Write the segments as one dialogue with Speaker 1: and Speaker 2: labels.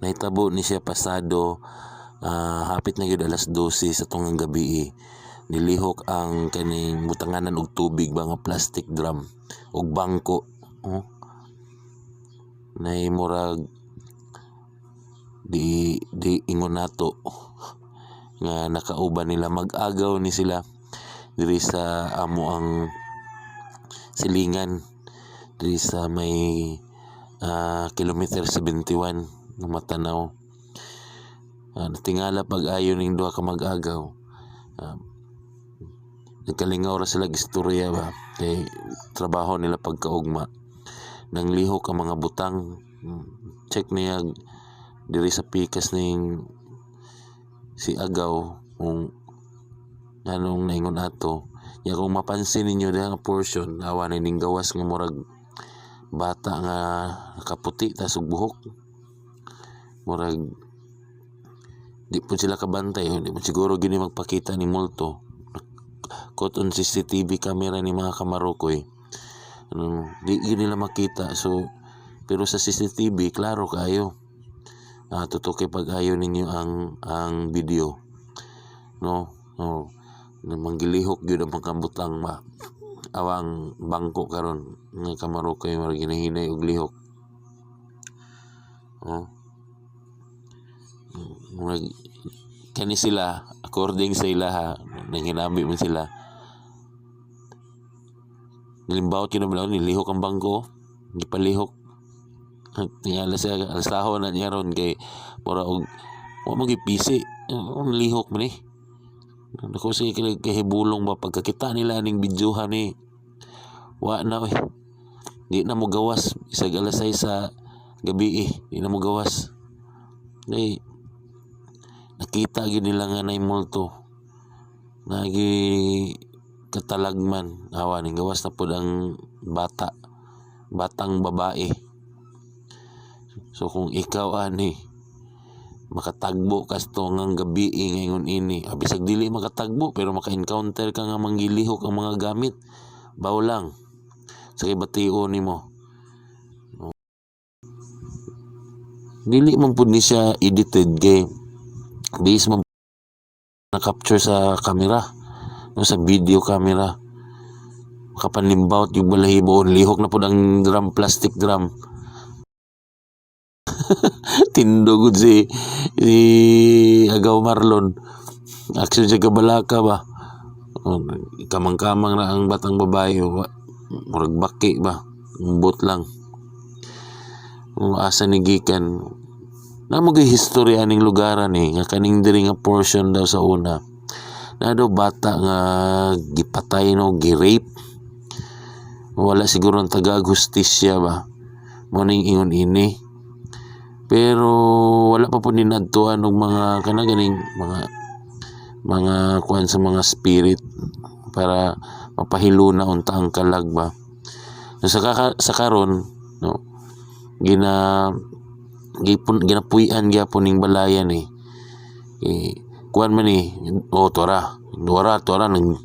Speaker 1: nahitabo ni siya pasado hapit na gyud alas 12 sa tungang gabi. Nilihok ang kaning butanganan og tubig ba nga plastic drum og bangko. Nay murag di ingon nato nga nakauban nila, mag-agaw ni sila diri sa amo ang silingan diri sa may kilometer 71 ng Matanaw. Natingala pag-ayo ning duha ka mag-agaw. Nagkalingaw ra sila istorya ba kay trabaho nila pagkaugma. Nang lihok ang mga butang, check niya diri sa pikas ning si agaw kung anong naingon ato. Ya kung mapansin ninyo nga portion, awa na ning gawas nga murag bata nga nakaputi tas og buhok. Murag di po sila kabantay, di mo siguro gini magpakita ni multo. Caught on CCTV camera ni mga kamarukoy. Di nila makita. So pero sa CCTV klaro kayo. Tutuki pag-ayo ninyo ang video. No. Manggilihok gyud ang pagkabutang ba. Awang bangko karon nga kamarukoy murag ginahinay og lihok. Murag kani sila according sa ilaha nanghinami man sila. Nilimbawt yun naman nilihok ang bangko, gipalihok. Tingala siya alsaho na niya ron kay mura og wa magipisi. Nilihok man eh. Ako sige kahibulong ba pagkakita nila ning bidyuhan ni wa na di na mo gawas isag alas 6 sa gabi di na mo gawas. Nakita gyud nila nga nay multo. Nagi katalagman awa ning gawas na pud ang batang babae. So kung ikaw ani makatagbo kasto ngang gabi ngayon ini, bisag dili makatagbo pero maka-encounter ka nga manggilihok ang mga gamit, baw lang sa bation nimo. Dili man pud ni siya edited kay base man na capture sa camera, no, sa video camera. Makapanlimbawt yung balahibo, lihok na pud ang drum, plastic drum. Tindogod si Agaw Marlon. Action siya kabalaka ba. Kamang-kamang na ang batang babae. Murag baki ba. Umbot lang. Asa ni gikan. Namagay history aning lugaran nga kaning diri nga portion daw sa una. Na daw bata nga gipatay no, gi-rape. Wala siguro ang taga-agustisya ba. Morning ingon ini. Pero wala pa po ninadtuan ng mga kanaganing mga kuan sa mga spirit para mapahilo na unta ang kalag ba. So, sa karon no, ginapuy-an gyapon ning balayan kuan man tora nang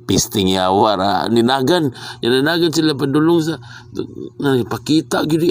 Speaker 1: pisting yawa ninagan sila padulong sa pakita gyud